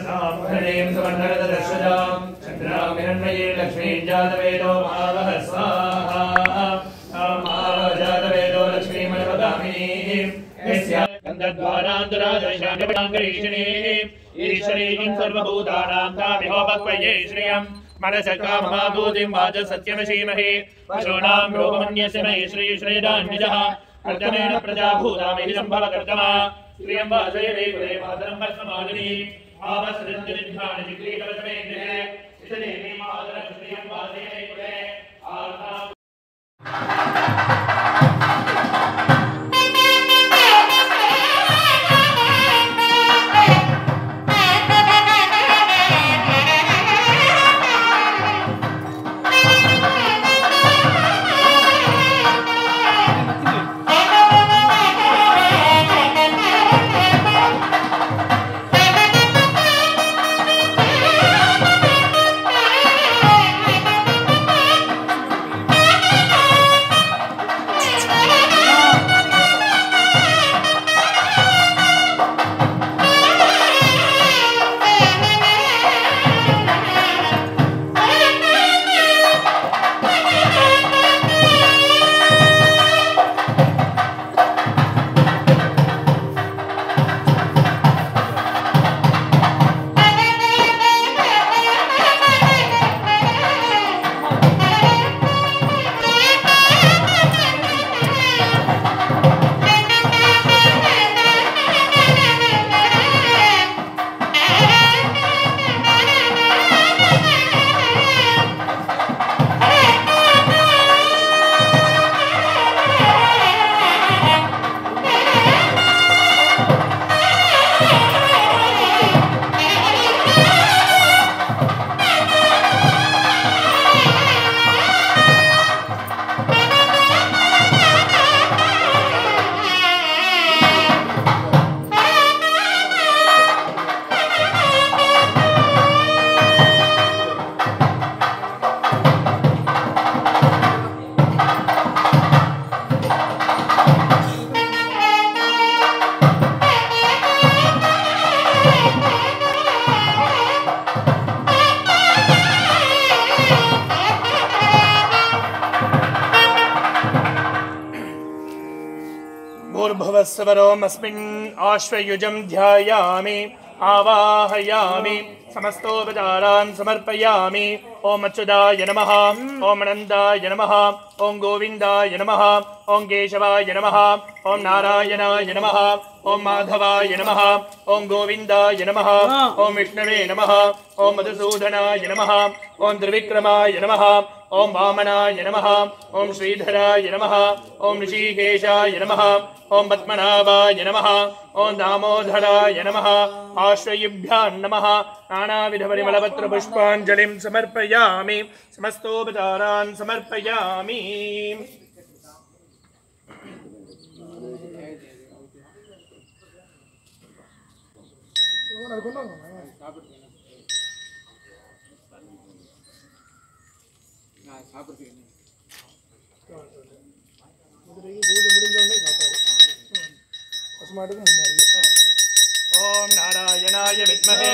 हृदयं सुवर्णरदर्शजां चन्द्रां हिरण्मयीं लक्ष्मीं जातवेदो महावः स्वाहा महावजातवेदो लक्ष्मीमनुपगामिनीं यस्यां गन्धद्वारान्तराजशान्तिपदाङ्करीषिणीं ईश्वरीं सर्वभूतानां तामिहोपक्वये श्रियं मनसकाममाभूतिं वाच सत्यमशीमहि पशूनां रोगमन्यस्य मयि श्रीश्रेदान्यजः कर्तमेन प्रजाभूतामिहि सम्भवकर्तमा श्रियं वासये कुले मातरं भस्ममालिनी आवसृजनिध्यानि जिग्रीकवचमेन्द्रे इषदेवी मातरं श्रियं वासये कुले भूर्भुवस्सवरोमस्मिन् आश्वयुजं ध्यायामि आवाहयामि समस्तोपचारान् समर्पयामि ओम अच्युताय नमः ओम अनन्ताय नमः ओम गोविन्दाय नमः ओम केशवाय नमः ओम नारायणाय नमः ओम माधवाय नमः ओम गोविन्दाय नमः ओम विष्णवे नमः ओम मधुसूदनाय नमः ओम त्रिविक्रमाय नमः ओम वामनाय नमः ओम श्रीधराय नमः ओम ऋषिकेशाय नमः ओम पद्मनाभाय नमः ओम दामोदराय नमः आश्वयुभ्यां नमः नानाविधपरिमलपत्रपुष्पाञ्जलिं समर्पयामि समस्तोपचारान् समर्पयामि ओम नारायणाय विद्महे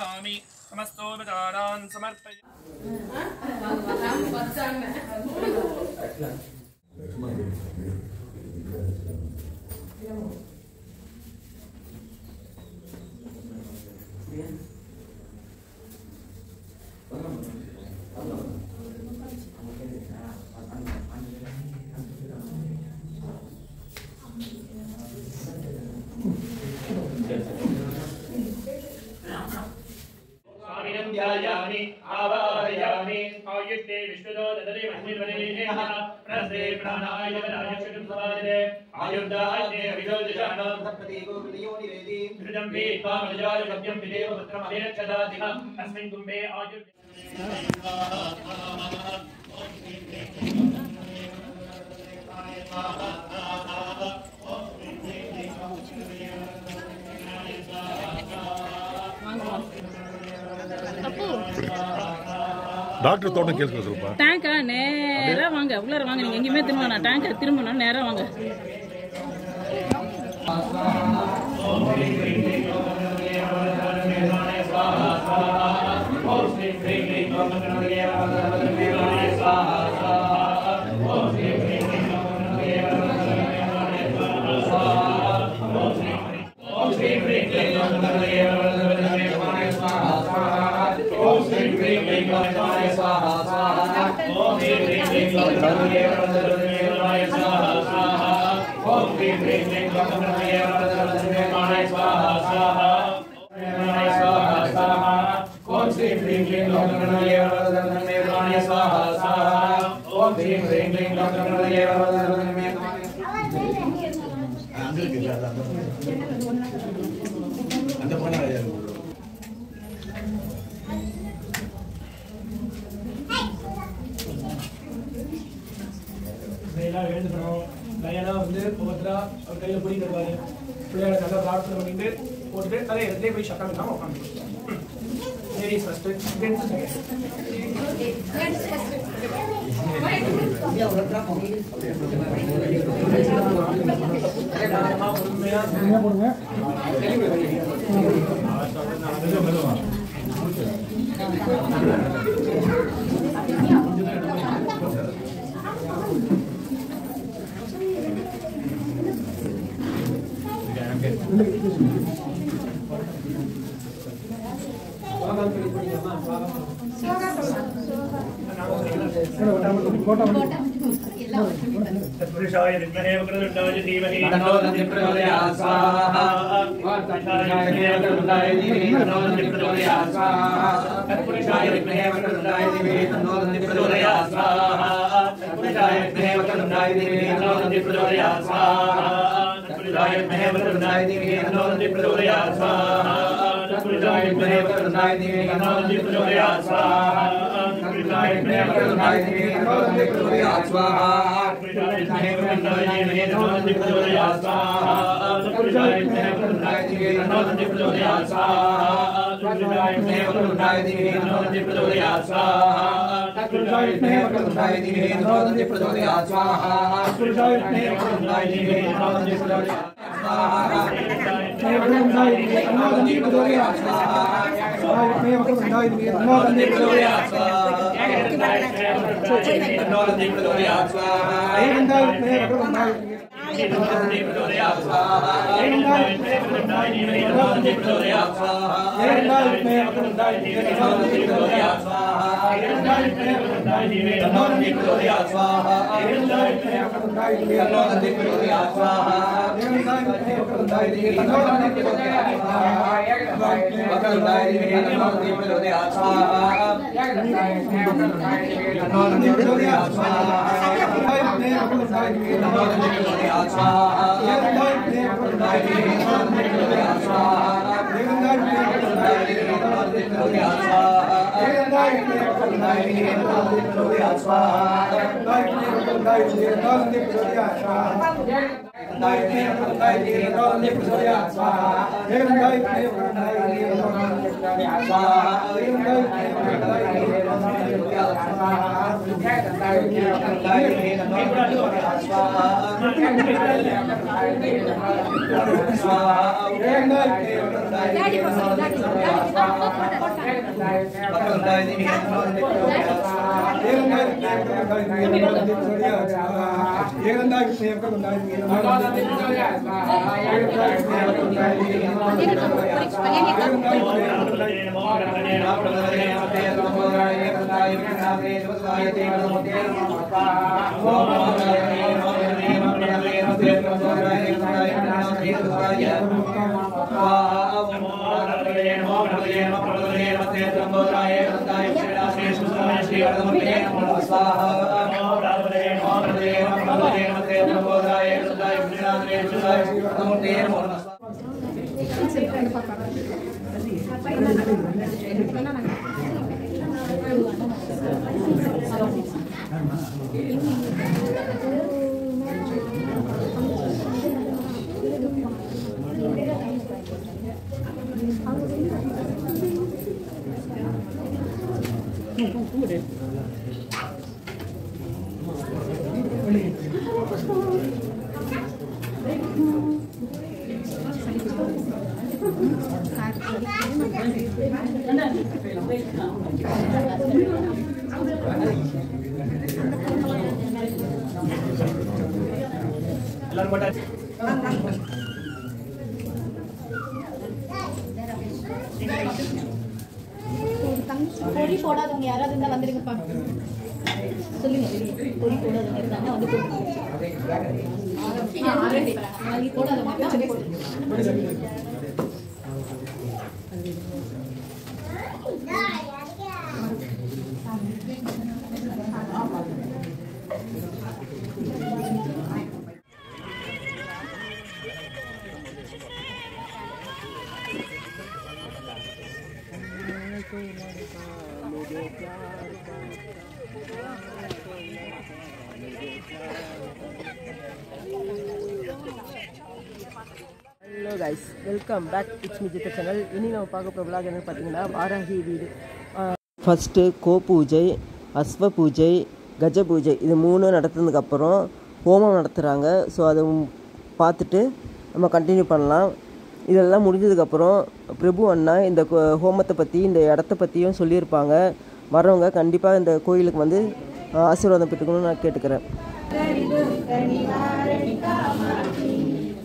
वासुदेवाय समस्तोपचारान् समर्पयामि ध्यायामि आवाहयामि आयुष्ये विश्वदो ददरे मन्दिरवरेणे प्रस्ते प्राणाय वराय चतुर्भुवादे आयुर्दाये विदोदिशानां सप्तदीपो विनियोनिवेदि धृतं वीत्वा मजाय कव्यं विदेव पुत्रमभिरक्षदादिह अस्मिन् कुम्भे आयुर् டாக்டர் தோட்டம் கேள்வி சொல்லுப்பா. டேங்கா நேரா வாங்க, உள்ளார வாங்க. நீங்க எங்கேயுமே திரும்ப வேணாம். டேங்கா திரும்பணும், நேரா வாங்க. ஒவ்வொருத்தரா அவர் கையில பிடி தருவாரு. பிள்ளையார நல்லா பிரார்த்தனை பண்ணிட்டு போட்டுட்டு தலையை எடுத்தே போய் சட்டம் இல்லாம உட்காந்து லேடிஸ் ஃபர்ஸ்ட் ஜென்ட்ஸ் तत्पुरुषाय विद्महे वक्रतुण्डाय धीमहि तन्नो दन्ति प्रचोदयात् स्वाहा तत्पुरुषाय विद्महे वक्रतुण्डाय धीमहि तन्नो दन्ति प्रचोदयात् स्वाहा तत्पुरुषाय विद्महे वक्रतुण्डाय धीमहि तन्नो दन्ति प्रचोदयात् स्वाहा तत्पुरुषाय विद्महे वक्रतुण्डाय धीमहि तन्नो दन्ति प्रचोदयात् स्वाहा तत्पुरुषाय विद्महे वक्रतुण्डाय धीमहि तन्नो दन्ति प्रचोदयात् स्वाहा तत्पुरुषाय विद्महे वक्रतुण्डाय धीमहि तन्नो दन्ति प्रचोदयात् स्वाहा प्रभुराय स्वाहा ओम नमो भगवते नमो प्रभुते नमस्ते त्र्यंबकाय गंगाय श्रीरासे सुसाय श्रीवर्धमते नमो स्वाहा ओम भगवते नमो प्रभुते नमस्ते त्र्यंबकाय गंगाय श्रीरासे सुसाय श्रीवर्धमते नमो பொடி போடாதவங்க யாராவது இருந்தா வந்துருங்கப்பா சொல்லுங்க பொடி போடாதவங்க இருந்தாங்க வந்து போடாதவங்க hello guys, welcome back it's me Jitha channel. இனி நம்ம பார்க்க போகிற விளாக் என்னென்னு பார்த்தீங்கன்னா வாராகி வீடு. ஃபஸ்ட்டு கோ பூஜை, அஸ்வ பூஜை, கஜ பூஜை இது 3 நடத்துனதுக்கப்புறம் ஹோமம் நடத்துகிறாங்க. ஸோ அதை பார்த்துட்டு நம்ம கண்டினியூ பண்ணலாம். இதெல்லாம் முடிஞ்சதுக்கப்புறம் பிரபு அண்ணா இந்த ஹோமத்தை பற்றி இந்த இடத்த பற்றியும் சொல்லியிருப்பாங்க. வரவங்க கண்டிப்பாக இந்த கோயிலுக்கு வந்து ஆசீர்வாதம் பெற்றுக்கணும்னு நான் கேட்டுக்கிறேன்.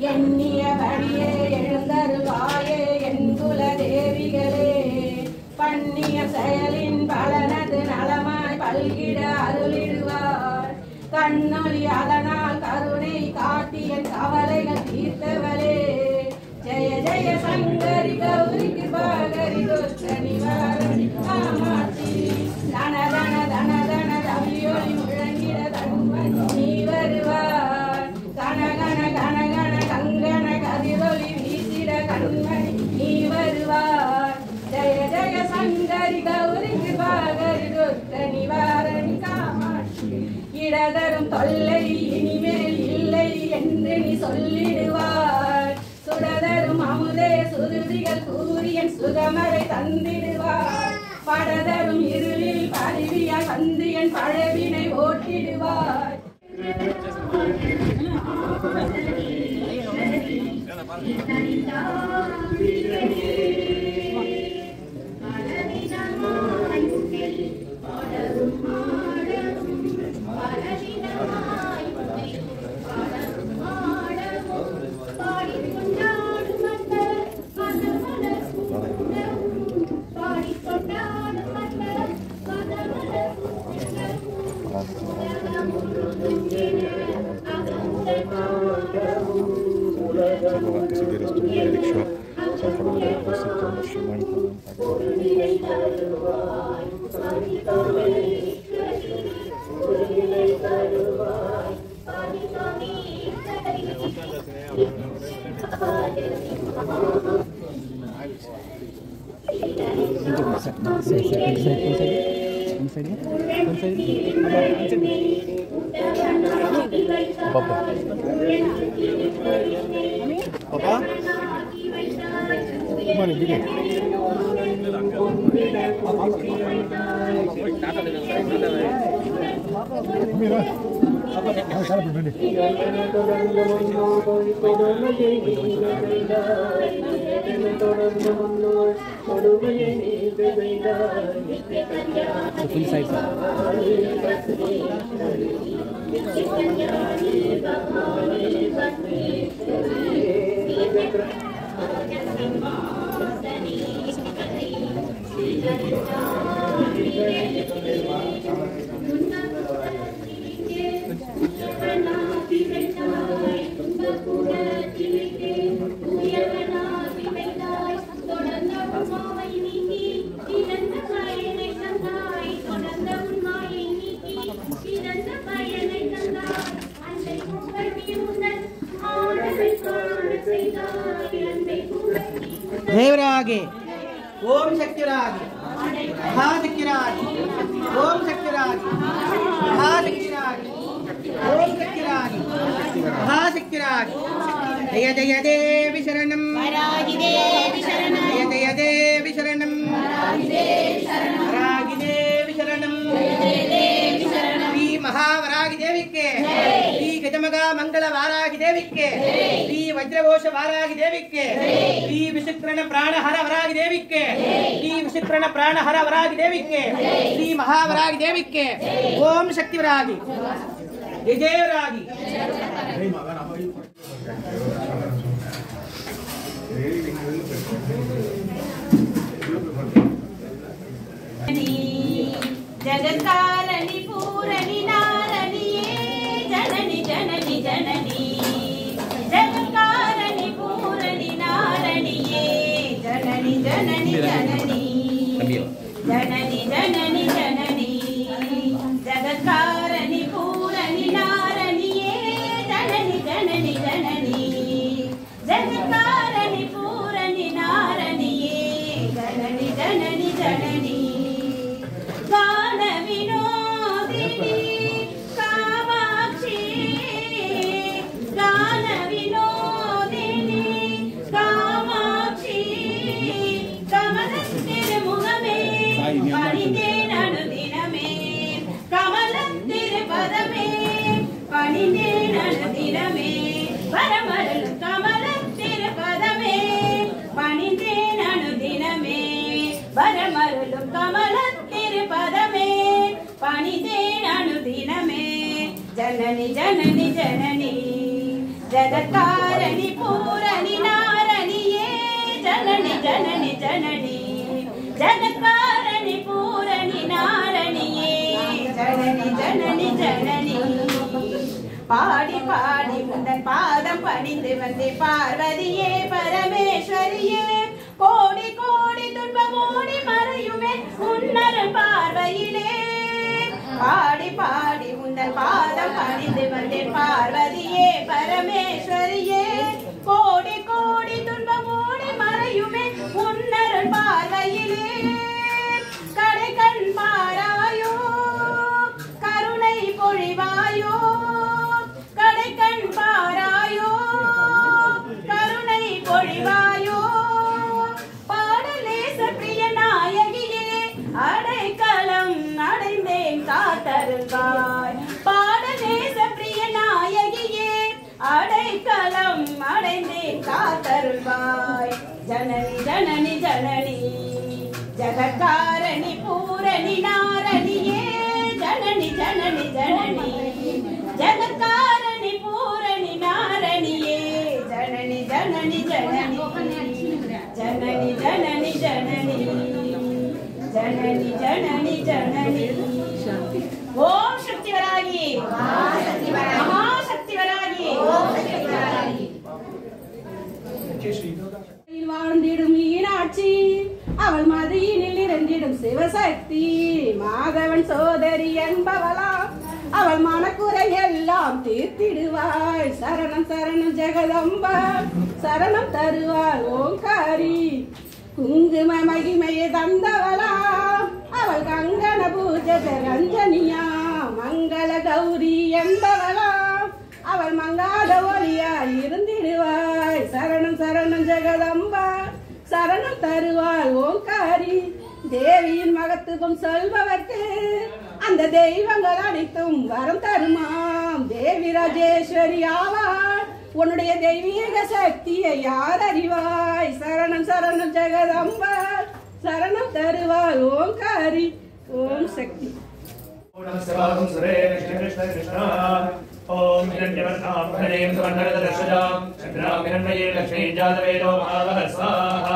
எண்ணியபடியே எழுந்தருள்வாயே என் குல தேவிகளே, பண்ணிய செயலின் பலனது நலமாய் பல்கிட அருளிடுவார். கண்ணொளி அதனால் கருணை காட்டிய கவலைகள் தீர்த்தவளே, ஜெய ஜெய சங்கரி கௌரி கிருபாகரி துஷ்ட நிவாரணி காமாட்சி, தன தன தன தன ரவியொளி முழங்கிட தன்மன் நீ வருவார். கன கன கன கன கங்கன கதிரொலி வீசிட கண்மணி நீ வருவார். ஜெய ஜெய சங்கரி கௌரி கிருபாகரி துஷ்ட நிவாரணி காமாட்சி, இடதரும் தொல்லை இனிமேல் இல்லை என்று நீ சொல்லிடுவார். சுடதரும் அமுதே சுருதிகள் கூறியன் சுகமரை தந்திடுவார். படதரும் இருளில் பரிவிய சந்தியன் பழவினை ஓட்டிடுவார். देवरागे ओम शक्तिरागे महाशक्तिरागे ओम शक्तिरागे महाशक्तिरागे ओम शक्तिरागे महाशक्तिरागे जय जय देवी शरणं वराहि देवी शरणं जय जय देवी शरणं वराहि देवी शरणं वराहि देवी शरणं जय जय देवी शरणं श्री महावराहि देवी के श्री गजमगा मंगल वाराहि देवी के श्री वज्रघोष वाराहि देवी के श्री विचित्रण प्राणहर वराहि देवी के श्री विचित्रण प्राणहर वराहि देवी के श्री महावराहि देवी के ओम शक्ति वराहि जय जय वराहि जगत्कारणि पूरणि नारणिये जननि जननि जननी जगत्कारणि पूरणि नारणिये जननि जननि जननी जननि जननि जननी जगत्कारणि पूरणि नारणिये जननि जननि जननी जगत्कारणि पूरणि नारणिये जननि जननि जननी गान विनोदिनी कामाक्षी गान विनोदिनी कामाक्षी कमलतिरुमुगमे पणिदेन अनुदिनमे कमलतिरुपदमे पणिदेन अनुदिनमे वरमरलु कमलतिरुपदमे पणिदेन अनुदिनमे वरमरलु कमलतिरुपदमे पणिदेन अनुदिनमे जननि जननि जननी जगत्कारणि पूरणि नारणिये जननि जननि जननी जगत्कारणि पूरणि नारणिये जननि जननि जननी பாடி பாடி உந்தன் பாதம் பணிந்து வந்தே பார்வதியே பரமேஸ்வரியே கோடி கோடி துன்பமோடி மறையுமே உன்னருள் பார்வையிலே பாடி பாடி உந்தன் பாதம் பணிந்து வந்தே பார்வதியே பரமேஸ்வரியே கோடி கோடி துன்பமோடி மறையுமே உன்னருள் பார்வையிலே கடை கண் பாராயோ கருணை பொழிவாயோ கடை கண் பாராயோ கருணை பொழிவாயோ பாடலேச பிரிய நாயகியே அடைக்கலம் அடைந்தேன் காத்தருள்வாய் பாடலேச பிரிய நாயகியே அடைக்கலம் அடைந்தேன் காத்தருள்வாய் ஜனனி ஜனனி ஜனனி ஜகத்காரணி பூரணி நாரணியே ஜனனி ஜனனி ஜனனி ஜகத்காரணி பூரணி நாரணியே ஜனனி ஜனனி ஜனனி ஜனனி ஜனனி ஜனனி ஜனனி ஜனனி ஜனனி ஓம் சக்தி வராகி மகாசக்தி வராகி வாழ்ந்திடும் மீனாட்சி அவள் மதியினில் இருந்திடும் சிவசக்தி மாதவன் சோதரி என்பவளா அவள் மனக்குறை எல்லாம் தீர்த்திடுவாய் சரணம் சரணம் ஜெகதம்பா சரணம் தருவாள் ஓங்காரி குங்கும மகிமையை தந்தவளா அவள் கங்கண பூஜை ரஞ்சனியா மங்கள கௌரி என்பவளா அவள் மங்காத ஒளியாய் இருந்திடுவாய் சரணம் சரணம் ஜெகதம்பா சரணம் தருவாள் ஓங்காரி தேவியின் மகத்துவம் சொல்பவர்க்கு அந்த தெய்வங்கள் அனைத்தும் வரம் தருமாம் தேவி ராஜேஸ்வரி ஆவாள் உன்னுடைய தெய்வீக சக்தியை யார் அறிவாய் சரணம் சரணம் ஜெகதம்பா சரணம் தருவாள் ஓங்காரி ஓம் சக்தி ओम हिरण्यवर्णां हरें सुवर्णरजतशजां चन्द्रां हिरण्मयीं लक्ष्मीं जातवेदो महावः स्वाहा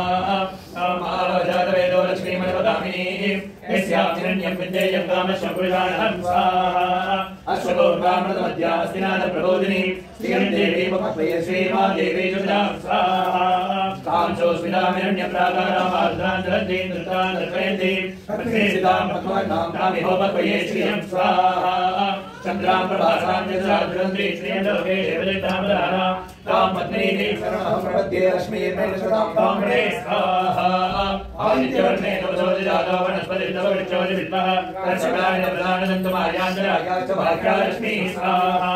महावः जातवेदो लक्ष्मीमनवगामिनीं यस्यां हिरण्यं विद्येयं कामश्च पुरुषाणं स्वाहा अश्वगोर्गामृतमध्यास्तिनाथप्रबोधिनीं श्रीदेवी मुखप्रिय श्रीमादेवी जुजां स्वाहा कांचोस्मितां हिरण्यप्राकारां जलन्तीं धृतां दर्पयन्तीं प्रतिष्ठितां भगवतां कामिहोपक्वये श्रियं स्वाहा चंद्रां प्रभासां जगद्रंद्री श्रीलोके देवदेवतामदाना तां पत्नीः शरणं प्रपद्ये लक्ष्मीर्मेषदां ताम्रे स्वाहा आदित्यवर्णे नवजोतिजातो वनस्पतिर्नववृक्षोजिविद्मः दर्शकाय प्रदानदन्तमार्यान्तराय च भाग्यलक्ष्मी स्वाहा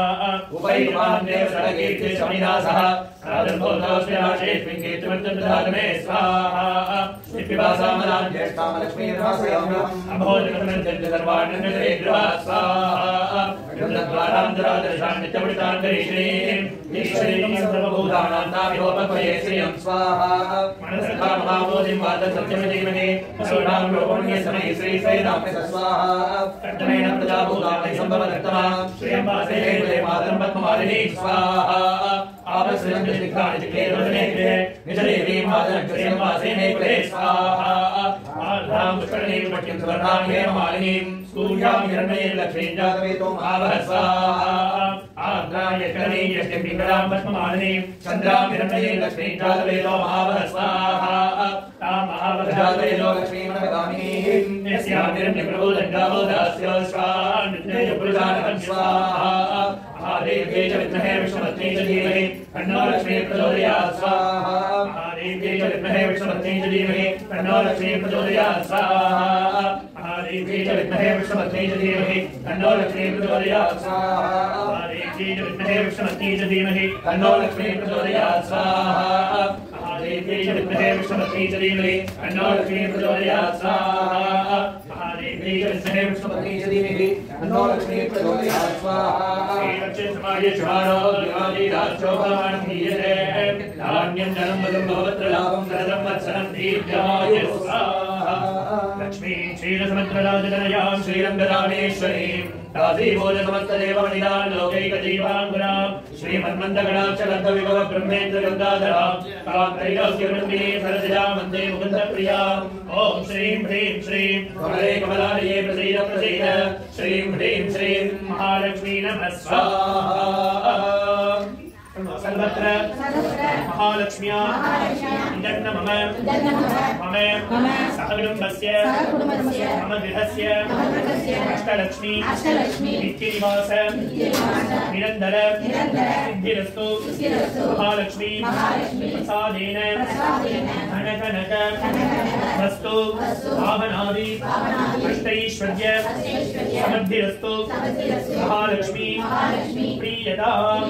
उपैमान्देव सडकीर्ति शमिनासः राजन्भोतोऽस्मिराशेष्मिङ्गीर्तिमन्तर्दधातु मे स्वाहा निपिबासामदां ज्येष्ठां लक्ष्मीर्वासयाम्यहम् अभोजकमनञ्जन्यसर्वाण्यन्यग्रहा स्वाहा गन्धद्वारान्तरादर्शान् नित्यपठितान् करीश्रीं ईश्वरीं सर्वभूतानां तामिहोपक्वये श्रियं स्वाहा मनसखा महाबोधिं वातसत्यमधीमहि असुरां रोपण्ये समये श्रीश्रीरामे स्वाहा कण्ठनेन प्रजाभूतानि सम्भवदत्तमा श्रियं वासे कुले मातरं पद्ममालिनी स्वाहा आवश्रयं दिक्खानि चिक्लेरोदने गृहे निजदेवीं मातरं वासेने कुले स्वाहा आर्द्रां पुष्करणीं पट्यं सुवर्णां हेममालिनीं सूर्यां हिरण्मयीं लक्ष्मीं जातवेतो आवह स्वाहा आर्द्रां यष्करणीं यष्टिं पिङ्गलां पद्ममालिनीं चन्द्रां हिरण्मयीं लक्ष्मीं जातवेतो आवह स्वाहा तां आवह जातवेतो लक्ष्मीं मनोगामिनीं यस्यां हिरण्यप्रभोदण्डाबोधास्यो स्वाहा नित्ययपुरुषानहं स्वाहा महादेव्यै च विद्महे विष्णुपत्न्यै च धीमहि तन्नो लक्ष्मी प्रचोदयात् स्वाहा महादेव्यै च विद्महे विष्णुपत्न्यै च धीमहि तन्नो लक्ष्मी प्रचोदयात् स्वाहा महादेव्यै च विद्महे विष्णुपत्न्यै च धीमहि तन्नो लक्ष्मी प्रचोदयात् स्वाहा महादेव्यै च विद्महे विष्णुपत्न्यै च धीमहि तन्नो लक्ष्मी प्रचोदयात् स्वाहा महादेव्यै च विद्महे विष्णुपत्न्यै च धीमहि तन्नो लक्ष्मी प्रचोदयात् स्वाहा महादेव्यै च विद्महे विष्णुपत्न्यै च धीमहि तन्नो लक्ष्मी प्रचोदयात् स्वाहा समाय शुभारो दिवालीराजोभानं दीयते धान्यं धनं वदं भवत्र लाभं सरदं वत्सरं दीर्घाय स्वाहा लक्ष्मीं क्षीरसमुद्रराजतनयां श्रीरङ्गरामेश्वरीं दासीभोजसमस्तदेवमणिनां लोकैकजीवाङ्गुरां श्रीमन्मन्दगणाक्षरद्धविभव ब्रह्मेन्द्रगङ्गाधरां तां त्रैलोक्यवृन्दिनीं सरसिजां वन्दे मुकुन्दप्रियां ॐ श्रीं ह्रीं श्रीं कमले कमलालये प्रसीद प्रसीद श्रीं ह्रीं श्रीं महालक्ष्मी नमः स्वाहा सर्वत्र महालक्ष्म्या इदन्न मम सहकुटुम्बस्य मम गृहस्य अष्टलक्ष्मी नित्यनिवास निरन्तर सिद्धिरस्तु महालक्ष्मी प्रसादेन धनकनक वस्तु वाहनादि अष्टैश्वर्य समृद्धिरस्तु महालक्ष्मी प्रीयताम्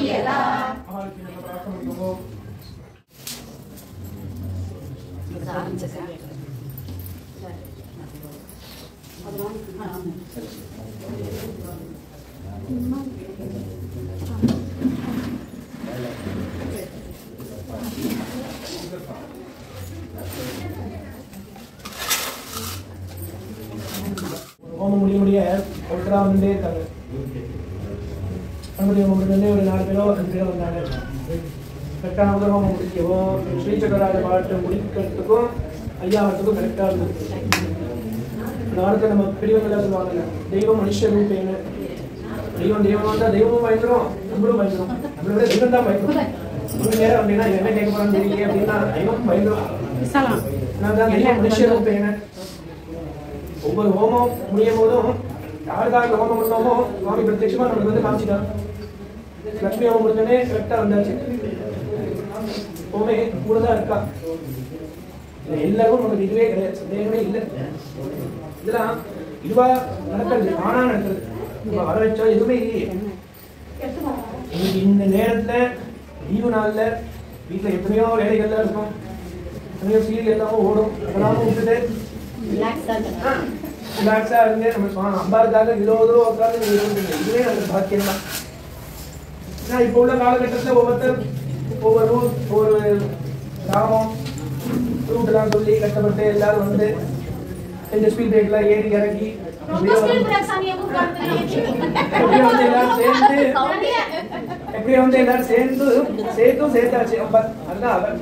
ஹோமம் முடிய ஒன்றா வந்தே இருக்காங்க. அங்கே உங்களுக்கு ஒரு 4 பேரோ 5 பேரோ வந்தாங்க. கரெக்டான முதல் ஹோமம் முடிக்கவும் ஸ்ரீசக்கராஜ பாட்டு முடிக்கிறதுக்கும் ஐயாவதுக்கும் கரெக்டாக இருந்தது. நாளுக்கு நம்ம பெரியவங்களா சொல்லுவாங்க தெய்வம் மனுஷ ரூபேன்னு. தெய்வம் வந்தால் தெய்வமும் பயந்துடும், நம்மளும் பயந்துடும். நம்மளோட தெய்வம் தான் பயந்துடும். ஒரு நேரம் அப்படின்னா என்ன கேட்க போறான்னு தெரியல அப்படின்னா தெய்வம் பயந்துடும். நான் தான் தெய்வம் மனுஷ ரூபேன்னு. ஒவ்வொரு ஹோமம் முடியும் போதும் யாருக்காக ஹோமம் பண்ணோமோ சுவாமி பிரத்யட்சமா நம்மளுக்கு வந்து காமிச்சிட்டான். லட்சுமி ஹோமம் முடிஞ்சோடனே கரெக்டா வந்தாச்சு. ஹோமே கூட தான் இருக்கா. எல்லாருக்கும் நமக்கு இதுவே கிடையாது, சந்தேகமே இல்லை. இதெல்லாம் இதுவா நடக்கிறது, ஆனா நடக்கிறது. வர வச்சா எதுவுமே இல்லையே. இன்னைக்கு இந்த நேரத்துல லீவு நாள்ல வீட்டுல எத்தனையோ வேலைகள்லாம் இருக்கும், எத்தனையோ சீரியல் எல்லாமே ஓடும். அதெல்லாம் விட்டுட்டு ரிலாக்ஸா இருந்து நம்ம அம்பாருக்காக 20 ரூபா உட்காந்து இதுவே நமக்கு பாக்கியம் தான். ஏன்னா இப்போ உள்ள காலகட்டத்தில் ஒவ்வொருத்தர் ஒவ்வொரு ரூட் ஒவ்வொரு கிராமம் ரூட் எல்லாம் சொல்லி கஷ்டப்பட்டு எல்லாரும் வந்து இந்த ஸ்பீட் பிரேக்லாம் ஏறி இறங்கி எப்படி வந்து எல்லாரும் சேர்ந்து சேர்த்தாச்சு. அதுதான் அவர்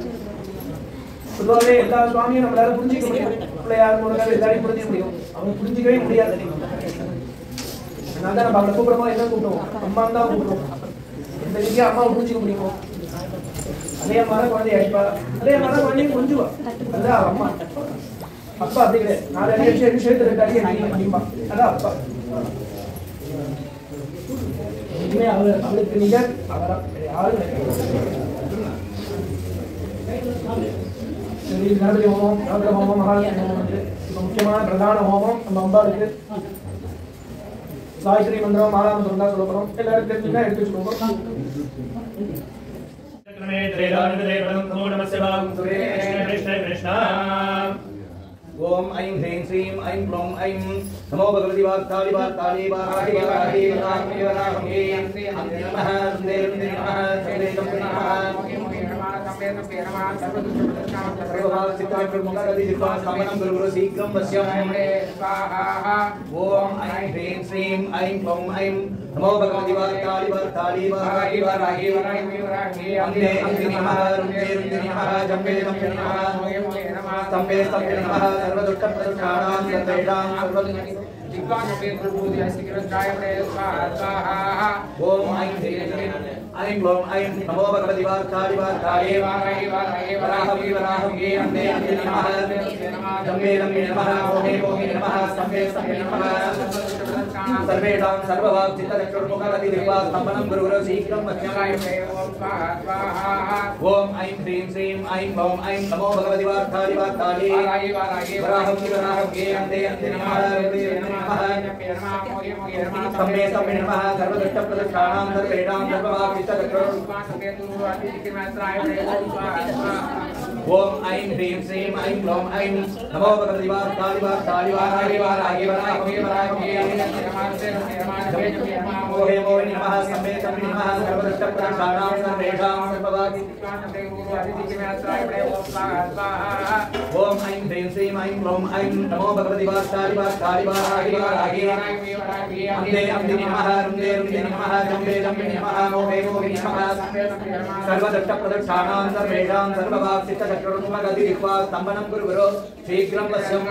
பொதுவாகவே எல்லா சுவாமியும் நம்மளால புரிஞ்சிக்க முடியும். பிள்ளையார் மூலமாக எல்லாரையும் புரிஞ்சிக்க முடியும், அவங்க புரிஞ்சிக்கவே முடியாது. அதனால தான் நம்ம அவளை கூப்பிடுறோம், என்ன கூப்பிடுவோம், அம்மா தான் கூப்பிடுவோம். எந்த ரீதியாக அம்மாவை புரிஞ்சிக்க முடியுமோ அதே அம்மா தான் குழந்தைய அடிப்பா, அதே அம்மா தான் குழந்தையும் புரிஞ்சுவா. அதுதான் அம்மா. அப்பா அப்படி கிடையாது, 4 அடி அடிச்சு 2 அடி அடிப்பா, அதான் அப்பா. இனிமே அவளுக்கு நிகர் யாரும் கணபதி ஹோமம் நவகிர ஹோமம் மகாலட்சுமி ஹோமம் வந்து இப்போ முக்கியமான பிரதான ஹோமம் நம்ம அம்பாளுக்கு காயத்ரி மந்திரம் மாலாமந்திரம் தான் சொல்ல போறோம். எல்லாரும் தெரிஞ்சுன்னா எடுத்து வச்சுக்கோங்க. ओम ऐं ह्रीं श्रीं ऐं क्लौं ऐं नमो भगवति वाक्ताली वाक्ताली वाराहि वाराहि वराहि वराहि नमः नमः शीघ्रं वश्यम् ओम ऐं ह्रीं श्रीं ऐं क्लौं ऐं नमो भगवति वाक्ताली वाक्ताली वाराहि वाराहि वराहि अन्ते नमः नमः जम्बे नमः स्तंभे स्तंभे नमः सर्वदुष्टप्रदुष्टानां सर्वेषां ओम ऐं ह्रीं ऐं क्लौं ऐं नमो भगवति वाक्ताली वाक्ताली वाराहि वराहि वराहि अन्ते नमः जम्बे नमः ओमे ओमे नमः स्तंभे स्तंभे नमः सर्वेषां सर्ववाक्चित्तचक्षुर्मुखगति दिक्वा स्तम्भनं गुरुगुरो शीघ्रं वश्यम् ओम ऐं ह्रीं श्रीं ऐं क्लौं ऐं नमो भगवति वाक्ताली वाक्ताली वराहि वराहि अन्ते नमः स्तंभे स्तंभे नमः सर्वदुष्टप्रदुष्टानां सर्वेषां सर्ववाक्चित्तचक्षुर् ओम ऐं ह्रीं श्रीं ऐं क्लौं ऐं नमो भगवति वाक्ताली वाक्ताली वराहि वराहि मोहे मोहे नमः स्तंभे स्तंभे नमः सर्वदुष्टप्रदुष्टानां सर्वेषां ओम ऐं ह्रीं श्रीं ऐं क्लौं ऐं नमो भगवति वाक्ताली वाक्ताली वराहि अन्ते नमः रुन्दे नमः जम्बे नमः मोहे मोहे नमः सर्वदुष्टप्रदुष्टानां सर्वेषां सर्ववाक्चित्तचक्षुर्मुखगति दिक्वा स्तम्भनं गुरुगुरो शीघ्रं वश्यम्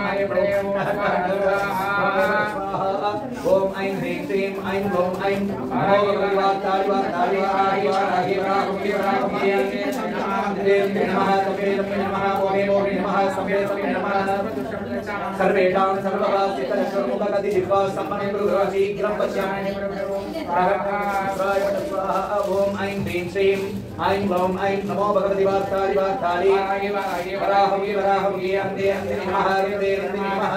ओम ऐं ह्रीं श्रीं ऐं क्लौं ऐं नमो भगवति वाक्ताली वाक्ताली वराहि नमः नमः मोहे मोहे नमः स्तंभे स्तंभे नमः सर्वेषां सर्ववाक्चित्तचक्षुर्मुखगति दिक्वा स्तम्भनं गुरुगुरो शीघ्रं वश्यम् ओम ऐं ह्रीं श्रीं ऐं क्लौं ऐं नमो भगवति वाक्ताली वाक्ताली वराहि अन्ते नमः रुन्दे नमः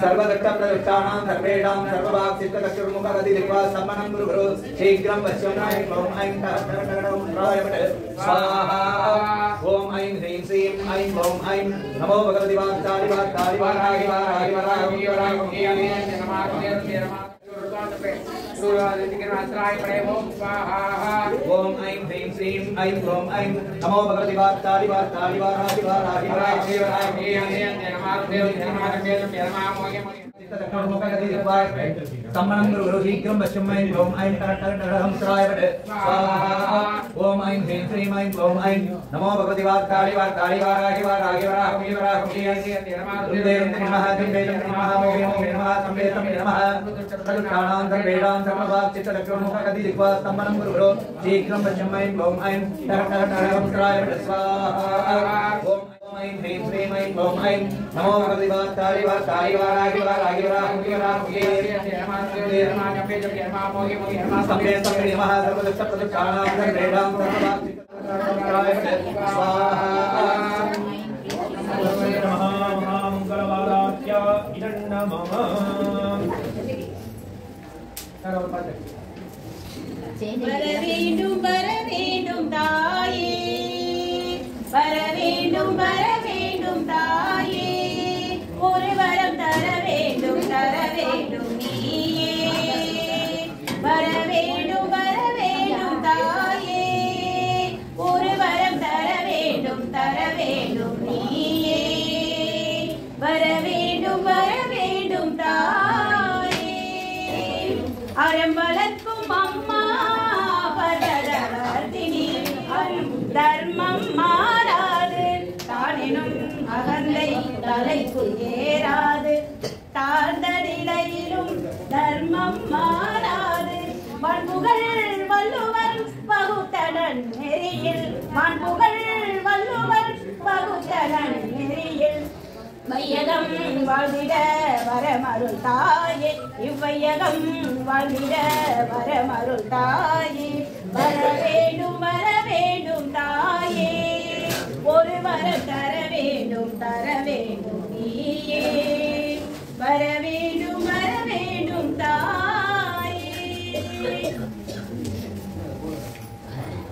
सर्वदुष्टप्रदुष्टानां सर्वेषां सर्ववाक्चित्तचक्षुर्मुखगति दिक्वा स्तम्भनं गुरुगुरो शीघ्रं वश्यम् ऐं क्लौं ऐं स्वाहा ओम ऐं ह्रीं श्रीं ऐं क्लौं ऐं नमो भगवति वाक्ताली वाक्ताली वराहि ओम ऐं ह्रीं श्रीं ऐं क्लौं ऐं नमो भगवति वाक्ताली वाक्ताली वराहि स्तम्भनं गुरुगुरो शीघ्रं वश्यम् ऐं क्लौं ऐं टहंसराय स्वाहा ओम ऐं ह्रीं श्रीं ऐं क्लौं ऐं नमो भगवति वाक्ताली वाक्ताली वराहि रुन्दे नमः जम्बे नमः मोहे मोहे नमः स्तंभे स्तंभे नमः सर्वदुष्टानां सर्वेषां सर्ववाक्चित्तचक्षुर्मुखगति दिक्वा स्तम्भनं गुरुगुरो शीघ्रं वश्यम् ऐं क्लौं ऐं टहंसराय स्वाहा ओम ऐं ह्रीं श्रीं ऐं क्लौं ऐं नमो भगवति वाक्ताली वाक्ताली वराहि स्तंभे स्तंभे नमः सर्वदुष्टप्रदुष्टानां सर्वेषां सर्ववाक्चित्तचक्षुर्मुखगति स्वाहा महामङ्गलवाराध्या इदं नमः வரவேண்டும் வரவேண்டும் தாயே வரவேண்டும் வரவேண்டும் தாயே ஒரு வரம் தர வேண்டும் நீயே வரவேண்டும் வரவேண்டும் தாயே ஒரு வரம் தர வேண்டும் நீயே வரவேண்டும் வரவேண்டும் தாயே அறம் வளர்க்கும் அம்மா பரதவர்த்தினி தர்மம் மாறாது தானினும் அகந்தை தலைக்கு ஏறாது தாழ்ந்த நிலையிலும் தர்மம் மாறாது பண்புகள் வள்ளுவர் பகுத்தனன் நெறியில் பண்புகள் வள்ளுவர் பகுத்தனன் நெறியில் வையகம் வாழ்ந்திட வரமருள் தாயே இவ்வையகம் வாழ்ந்திட வரமருள் தாயே வர வேண்டும் தாயே ஒரு வரம் தர வேண்டும் நீயே வர வேண்டும் தாயே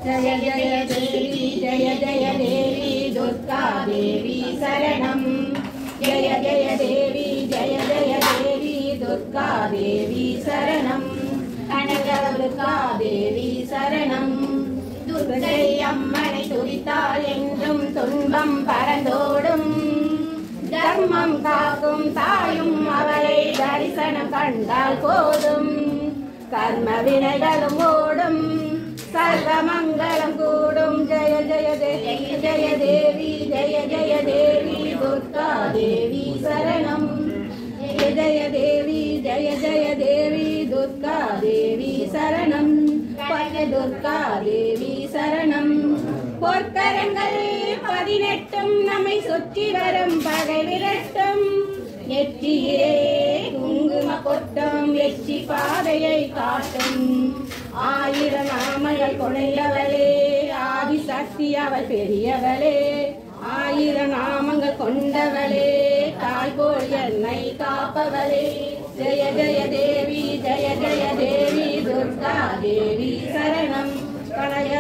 जय जय देवी दुर्गा देवी शरणं जय जय देवी दुर्गा देवी शरणं कनक दुर्गा देवी शरणं दुर्गै अम्मனை துதித்தால் என்றும் துன்பம் பறந்தோடும் தர்மம் காக்கும் தாயும் அவளை தரிசனம் கண்டால் போதும் கர்ம வினைகளும் ஓடும் सर्वमंगलम कूडुम जय जय देवी दुर्गा देवी शरणं जय देवी दुर्गा देवी शरणं पय दुर्गा देवी शरणं பொற்கரங்கள் 18 நம்மை சுற்றி வரும் பகை விரட்டும் நெற்றியிலே குங்கும கொட்டும் வெற்றி பாதையை காட்டும் ஆயிரம் நாமங்கள் கொண்டவளே ஆதிசக்தி அவள் பெரியவளே ஆயிரம் நாமங்கள் கொண்டவளே தாய் போல் என்னை காப்பவளே ஜெய ஜெய தேவி துர்கா தேவி சரணம் கனக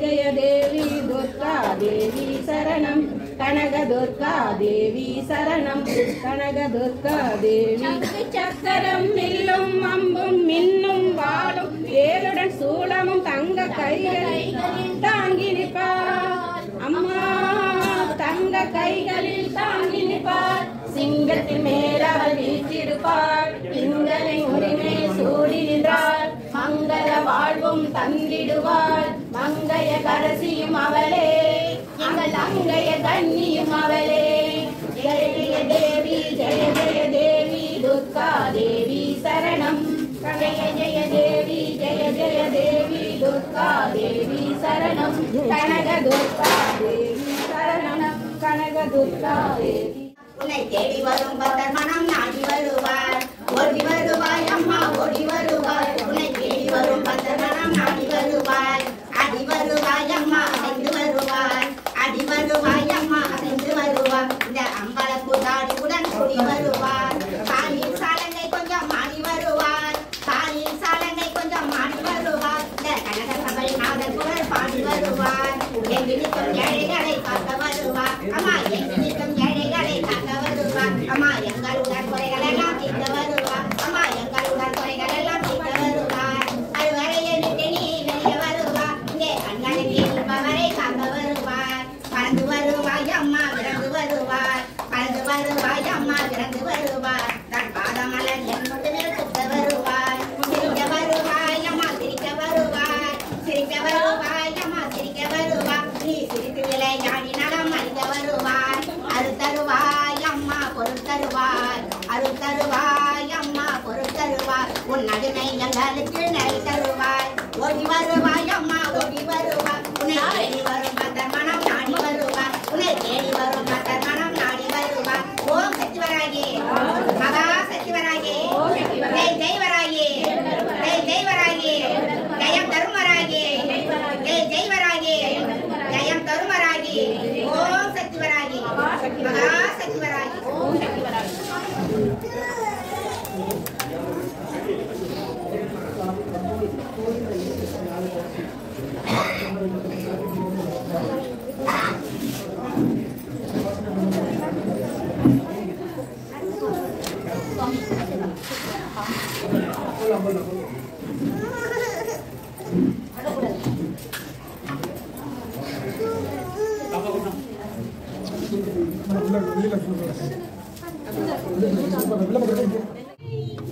ஜெய தேவி துர்கா தேவி சரணம் கனக துர்கா தேவி சரணம் கனக துர்கா தேவி சக்கரம் மில்லும் அம்பும் மின்னும் வாளும் வேலுடன் சூளமும் தங்க கைகளில் தாங்கி நிற்பார் அம்மா தங்க கைகளில் தாங்கி நிற்பார் சிங்கத்தின் மேல் அவள் வீற்றிருப்பாள் திங்களின் உரிமை சூடி நின்றாள் மங்கள வாழ்வும் தந்திடுவாள் மங்கைய கரசியும் அவளே எங்கள் அங்கைய கண்ணியும் அவளே ஜெய ஜெய தேவி துர்கா தேவி சரணம் ஜெய ஜெய தேவி துர்கா தேவி சரணம் கனக துர்கா தேவி சரணம் கனக துர்கா தேவி உன்னை தேடி வரும் பக்தர் மனம் நாடி வருவார் ஓடி வருவாய் அம்மா ஓடி வருவாய் உன்னை தேடி வரும் பக்தர் மனம் நாடி வருவாய் அடி வருவாய் அம்மா சென்று வருவாய் அடி வருவாய் அம்மா சென்று வருவாய் இந்த அம்பல புதாடியுடன் கூடி வருவாய் காலில் சாலங்கை கொஞ்சம் மாறி வருவாய் காலில் சாலங்கை கொஞ்சம் மாறி வருவாய் இந்த கனக சபை நாதர் புகழ் பாடி வருவாய் எங்கு நிற்கும் ஏழைகளை காக்க வருவாய் அம்மா எங்கு நிற்கும் ஏழைகளை காக்க வருவார் அம்மா எங்களுடன் குறைகள் எல்லாம் தீர்க்க வருவார் அம்மா எங்களுடன் குறைகள் எல்லாம் தீர்க்க வருவார் அறுவரையை விட்டு நீ வெளியே வருவார் இங்கே கண்களுக்கு இருப்பவரை காக்க வருவார் பறந்து வருவாய் அம்மா விறந்து வருவார் பறந்து வருவாய் அம்மா விறந்து வருவார் தன் பாதமலர் என் மட்டுமே சுத்த வருவார் சிரிக்க வருவாய் அம்மா சிரிக்க வருவார் சிரிக்க வருவாய் அம்மா சிரிக்க வருவார் நீ சிரித்து விளையாடி நலம் அழிக்க வருவார் அறுத்தருவாய் அம்மா பொறுத்தருவாய் அறுத்தருவாய் அம்மா பொறுத்தருவாய் உன் நடுமை எங்களுக்கு நிறை தருவாய் ஓடி வருவாய் அம்மா ஓடி வருவாய் உன்னை தேடி வரும் பக்தர் மனம் நாடி வருவாய் உன்னை தேடி வரும் பக்தர் மனம் நாடி வருவாய் ஓம் சக்திவராகி மகா சக்திவராகி ஜெய் ஜெய்வராகி ஜெய் ஜெய்வராகி ஜெயம் தருமராகி ஜெய் ஜெய்வராகி ஜெயம் தருமராகி ஓம் சக்திவராகி மகா சக்திவராகி ஓம் சக்திவராகி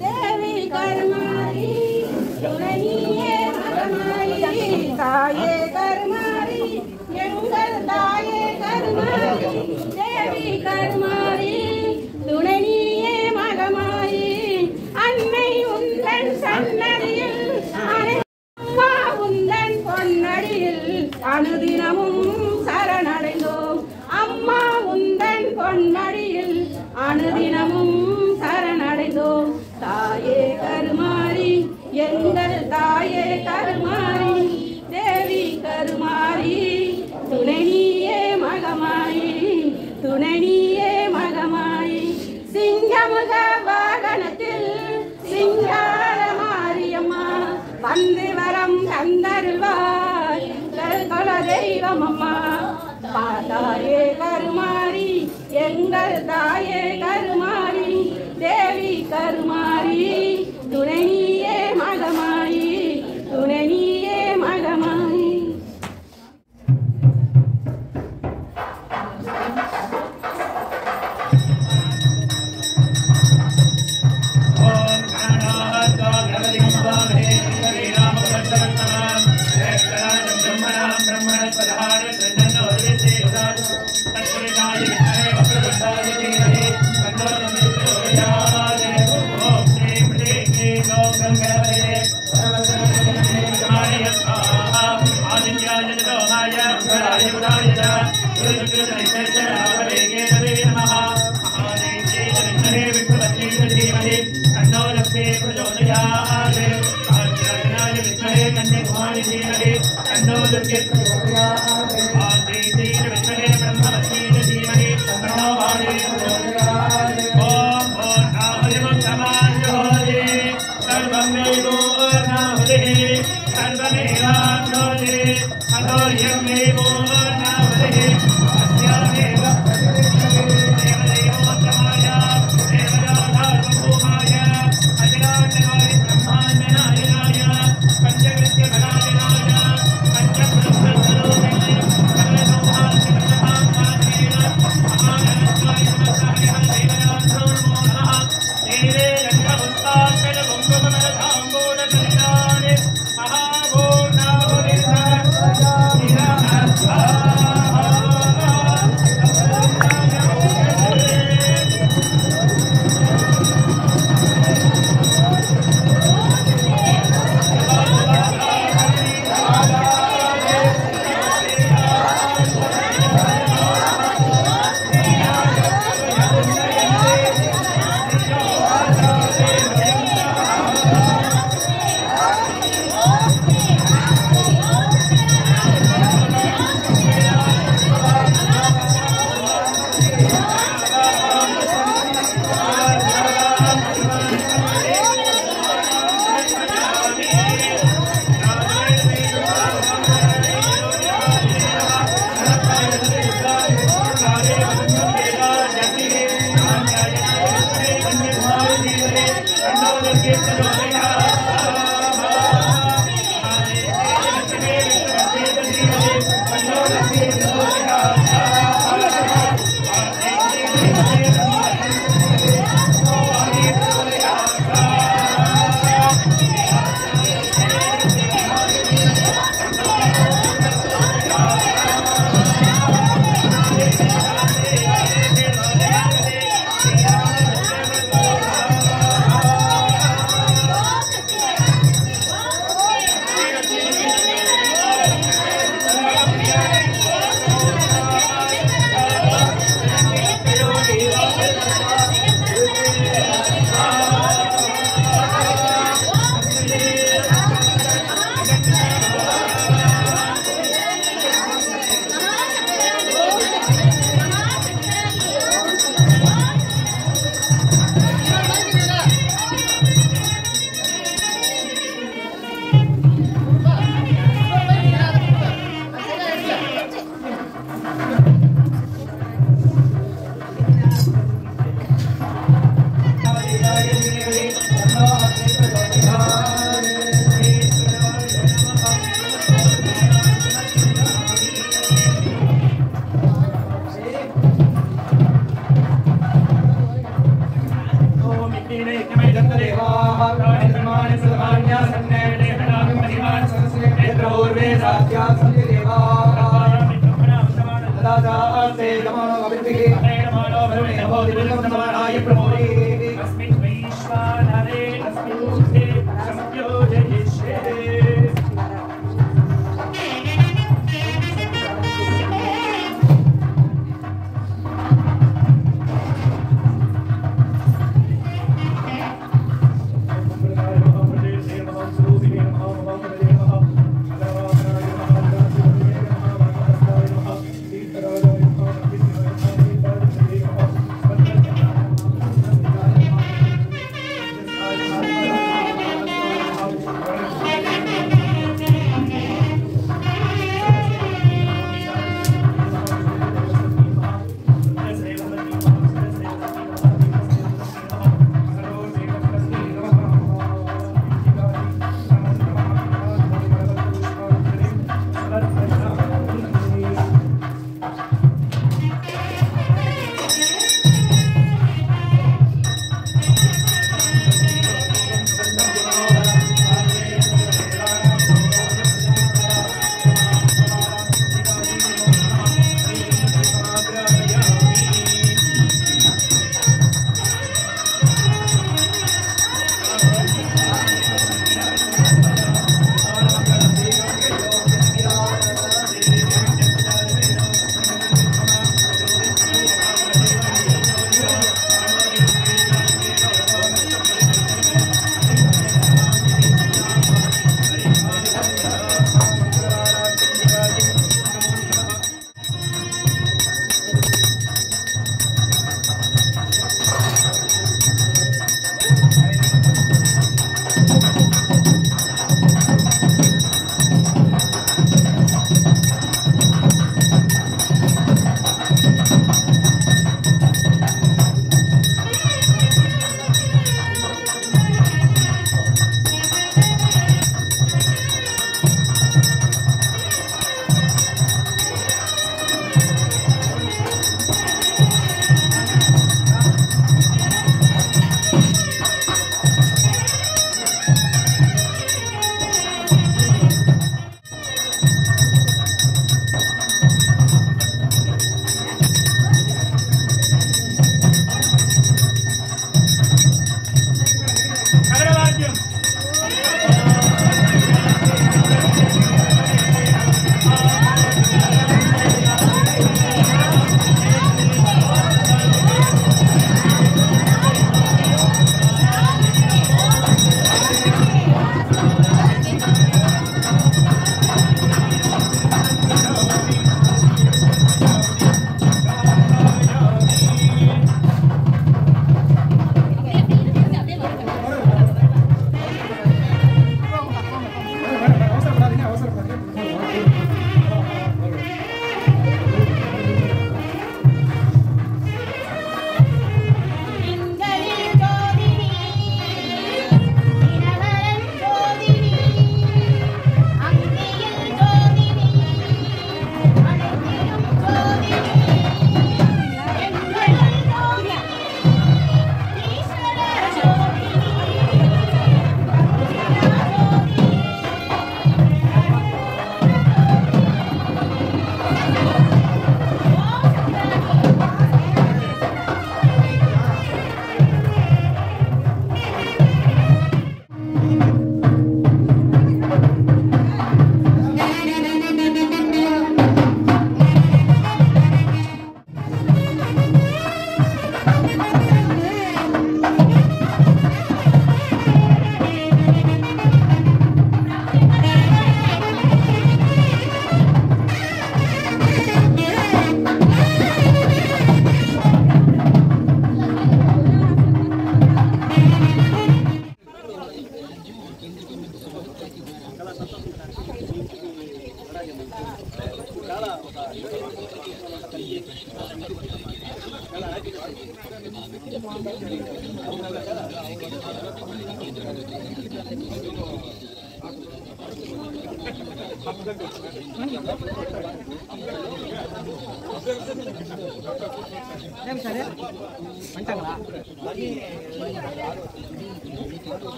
தேவி கருமாரி துணையே மகமாரி தாயே கருமாரி எங்கள் தாயே கருமாரி தேவி கருமாரி துணையே மகமாரி அன்னை உந்தன் சன்னதியில் அம்மா உந்தன் பொன்னடியில் அனுதினமும் சரணடைந்தோம் அம்மா உந்தன் கருமாரி துணை நீயே மகமாயி துணை நீயே மகமாயி சிங்கமுக வாகனத்தில் சிங்கார மாரியம்மா வந்து வரம் தந்தருள்வாய் எங்கள் குல தெய்வம் அம்மா தாயே கருமாரி எங்கள் தாயே கருமாரி தேவி கருமாரி துணை நீயே மகமாயி துணை நீயே மகமாயி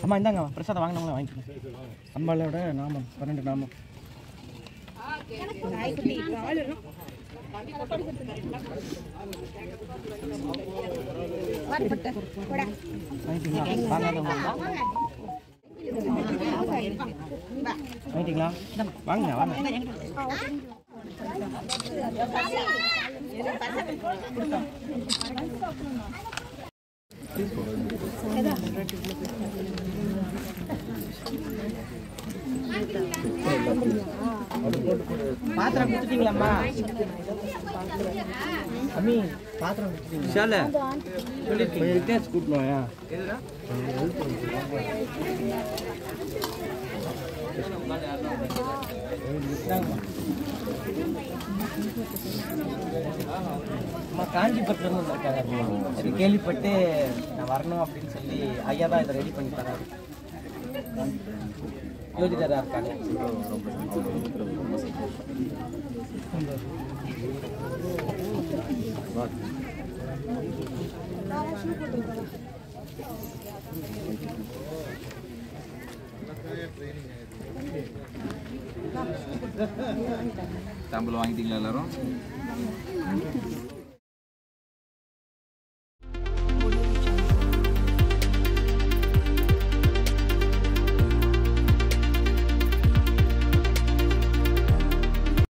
அம்மா இந்தாங்க பிரசாதம் வாங்கினவங்களே வாங்கிக்கோங்க. அம்பாலோட நாமம் 12 நாமம். வாங்கிட்டீங்களா? வாங்க வாங்க. பாத்திரம் கொடுத்துட்டீங்களாம்மா? அம்மி பாத்திரம் கொடுத்துட்டீங்களா? சொல்லிருக்கீங்க கூட்டணும்யா. அம்மா காஞ்சிபுரத்துலேருந்து வந்திருக்காங்க. சரி கேள்விப்பட்டு நான் வரணும் அப்படின்னு சொல்லி ஐயா தான் இதை ரெடி பண்ணி தராரு. யோசிதராக இருக்காங்க. தாம்பூலம் வாங்கிட்டீங்களா எல்லாரும்?